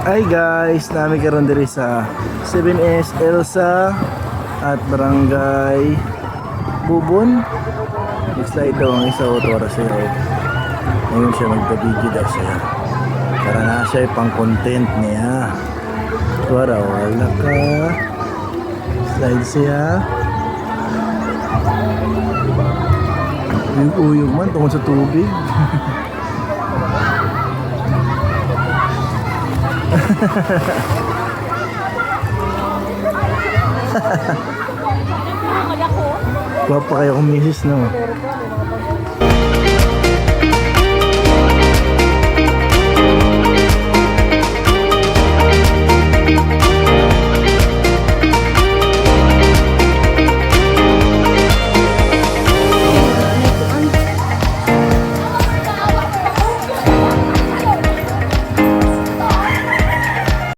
Hi guys, nami karon diri sa 7S Elsa at Barangay Bubon. Excited daw ang isa o oras siya. Ngayon siya magpa-video daw siya. Para na siya pang content niya. Wala ka. Slide siya. Yung uyog man tungkol sa tubig. Guwapa kayo kung misis, no?